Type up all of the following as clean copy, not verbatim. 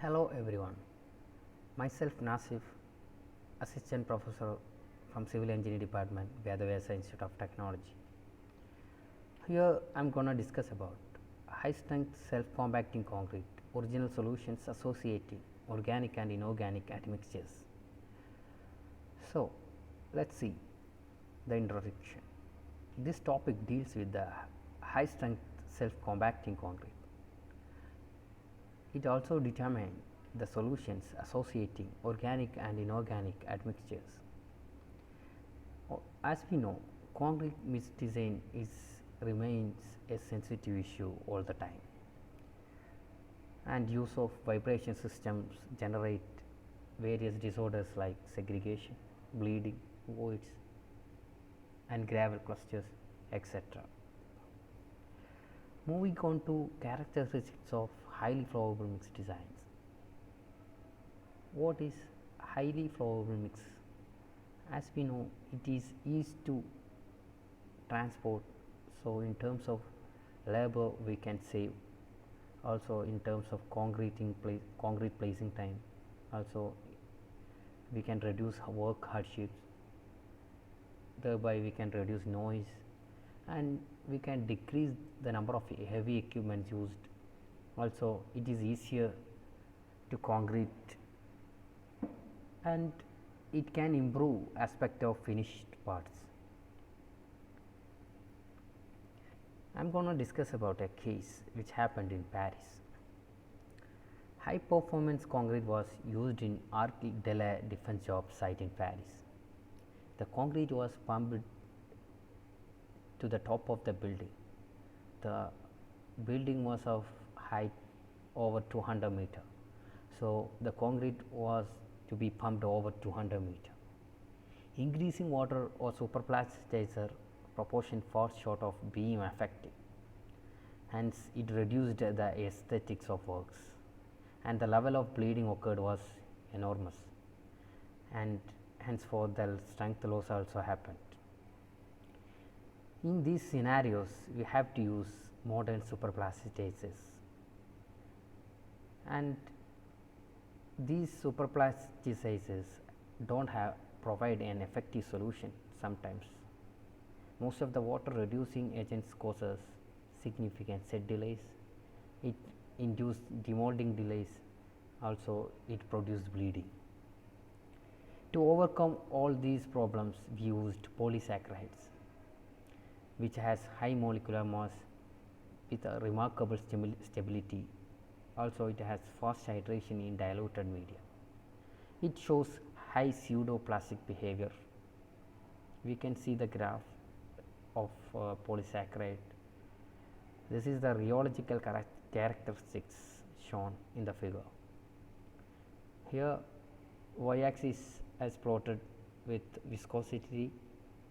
Hello everyone, myself Nasif, Assistant Professor from Civil Engineering Department, VVIT Institute of Technology. Here I am going to discuss about high strength self compacting concrete, original solutions associating organic and inorganic admixtures. So, let us see the introduction. This topic deals with the high strength self compacting concrete. It also determines the solutions associating organic and inorganic admixtures. As we know, concrete mix design remains a sensitive issue all the time, and use of vibration systems generate various disorders like segregation, bleeding, voids and gravel clusters, etc. Moving on to characteristics of highly flowable mix designs. What is highly flowable mix? As we know, it is easy to transport, so in terms of labor we can save, also in terms of concrete placing time, also we can reduce work hardships, thereby we can reduce noise and we can decrease the number of heavy equipment used. Also it is easier to concrete and it can improve aspect of finished parts. I am going to discuss about a case which happened in Paris. High performance concrete was used in Arc de la Défense job site in Paris. The concrete was pumped to the top of the building. The building was of height over 200 meter. So, the concrete was to be pumped over 200 meter. Increasing water or superplasticizer proportion far short of being effective. Hence, it reduced the aesthetics of works, and the level of bleeding occurred was enormous, and henceforth the strength loss also happened. In these scenarios, we have to use modern superplasticizers, and these superplasticizers don't provide an effective solution sometimes. Most of the water reducing agents causes significant set delays, it induced demolding delays, also it produced bleeding. To overcome all these problems, we used polysaccharides, which has high molecular mass with a remarkable stability. Also it has fast hydration in diluted media. It shows high pseudoplastic behavior. We can see the graph of polysaccharide. This is the rheological characteristics shown in the figure. Here y axis as plotted with viscosity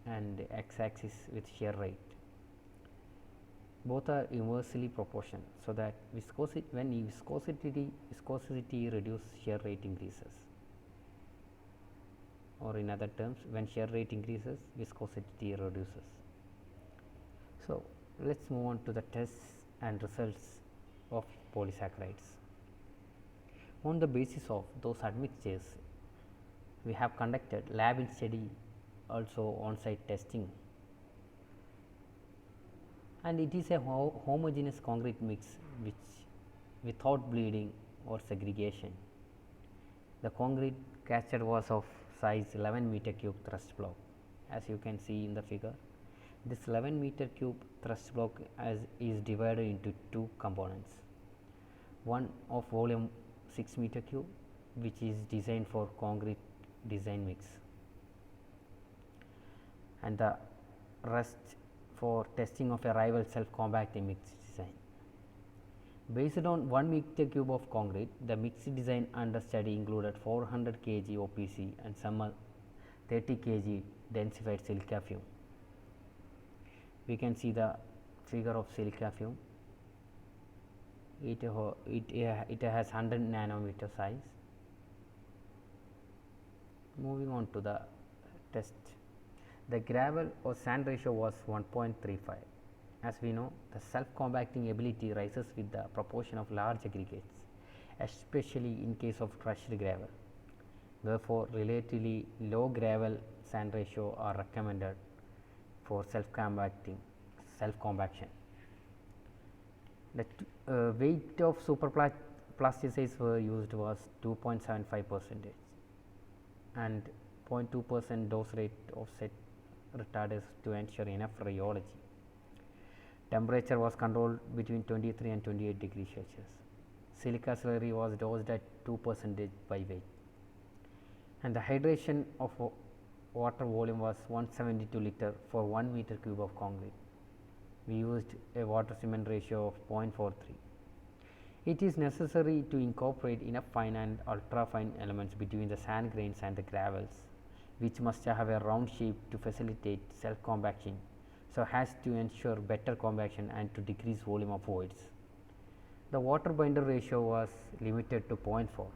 and x axis with shear rate. Both are inversely proportional, so that when viscosity reduces, shear rate increases, or in other terms, when shear rate increases, viscosity reduces. So, let us move on to the tests and results of polysaccharides. On the basis of those admixtures, we have conducted lab in study, also on-site testing, and it is a homogeneous concrete mix which without bleeding or segregation. The concrete casted was of size 11 meter cube thrust block, as you can see in the figure. This 11 meter cube thrust block is divided into two components, one of volume 6 meter cube, which is designed for concrete design mix, and the rest for testing of a rival self compacting mix design. Based on 1 meter cube of concrete, the mix design under study included 400 kg OPC and some 30 kg densified silica fume. We can see the figure of silica fume. It has 100 nanometer size. Moving on to the test. The gravel or sand ratio was 1.35. As we know, the self compacting ability rises with the proportion of large aggregates. especially in case of crushed gravel. Therefore, relatively low gravel sand ratio are recommended for self-compaction. The weight of superplasticides were used was 2.75% and 0.2% dose rate of set retardants to ensure enough rheology. Temperature was controlled between 23 and 28 degrees Celsius. Silica slurry was dosed at 2% by weight, and the hydration of water volume was 172 liter for 1 meter cube of concrete. We used a water cement ratio of 0.43. It is necessary to incorporate enough fine and ultra fine elements between the sand grains and the gravels, which must have a round shape to facilitate self compaction, so as to ensure better compaction and to decrease volume of voids. The water binder ratio was limited to 0.4.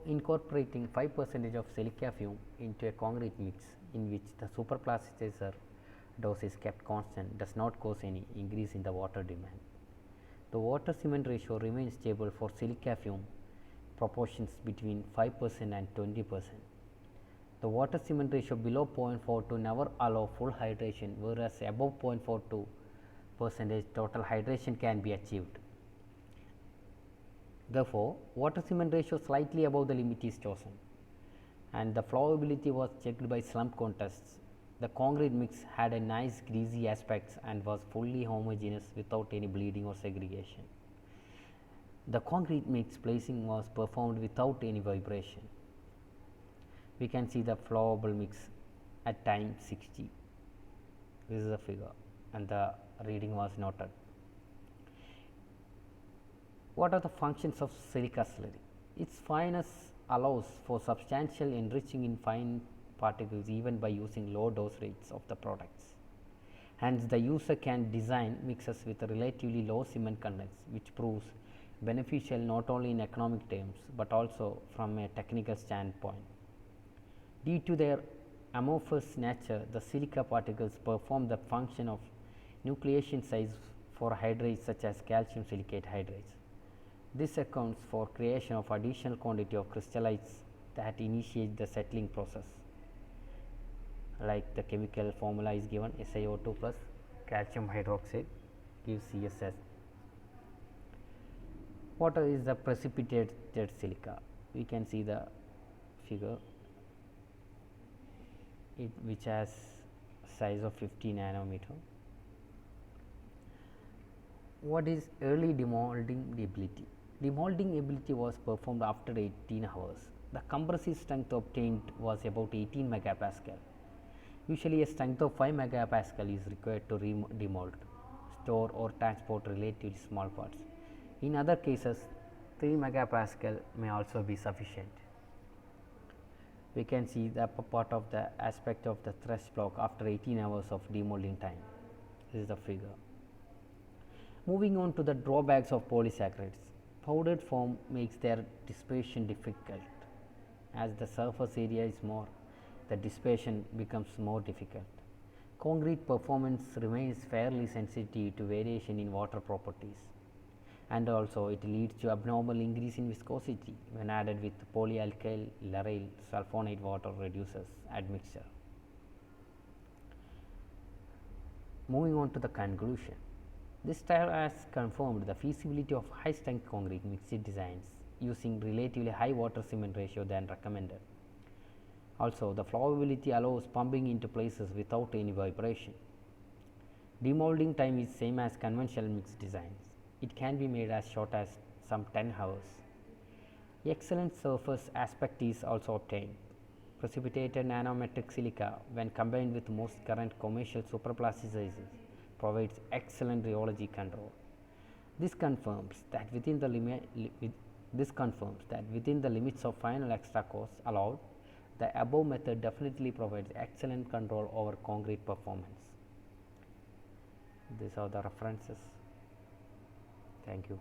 Incorporating 5% of silica fume into a concrete mix in which the superplasticizer dose is kept constant does not cause any increase in the water demand. The water cement ratio remains stable for silica fume proportions between 5% and 20%. The water cement ratio below 0.42 never allow full hydration, whereas above 0.42% total hydration can be achieved. Therefore, water cement ratio slightly above the limit is chosen, and the flowability was checked by slump contests. The concrete mix had a nice greasy aspects and was fully homogeneous without any bleeding or segregation. The concrete mix placing was performed without any vibration. We can see the flowable mix at time 60. This is the figure, and the reading was noted. What are the functions of silica slurry? Its fineness allows for substantial enriching in fine particles even by using low dose rates of the products. Hence, the user can design mixes with a relatively low cement contents, which proves beneficial not only in economic terms, but also from a technical standpoint. Due to their amorphous nature, the silica particles perform the function of nucleation size for hydrates such as calcium silicate hydrates. This accounts for creation of additional quantity of crystallites that initiate the settling process. Like the chemical formula is given, SiO2 plus calcium hydroxide gives CSS. What is the precipitated silica? We can see the figure, which has size of 50 nanometer. What is early demolding ability? Demolding ability was performed after 18 hours. The compressive strength obtained was about 18 megapascal. Usually, a strength of 5 megapascal is required to demold, store or transport relatively small parts. In other cases, 3 megapascal may also be sufficient. We can see the upper part of the aspect of the thrust block after 18 hours of demolding time. This is the figure. Moving on to the drawbacks of polysaccharides. Powdered form makes their dispersion difficult. As the surface area is more, the dispersion becomes more difficult. Concrete performance remains fairly sensitive to variation in water properties, and also it leads to abnormal increase in viscosity when added with polyalkyl Laryl sulfonate water reduces admixture. Moving on to the conclusion. This trial has confirmed the feasibility of high strength concrete mixed designs using relatively high water cement ratio than recommended. Also, the flowability allows pumping into places without any vibration. Demolding time is same as conventional mixed designs. It can be made as short as some 10 hours. Excellent surface aspect is also obtained. Precipitated nanometric silica, when combined with most current commercial superplasticizers, provides excellent rheology control. This confirms that within the limits of final extra costs allowed, the above method definitely provides excellent control over concrete performance. These are the references. Thank you.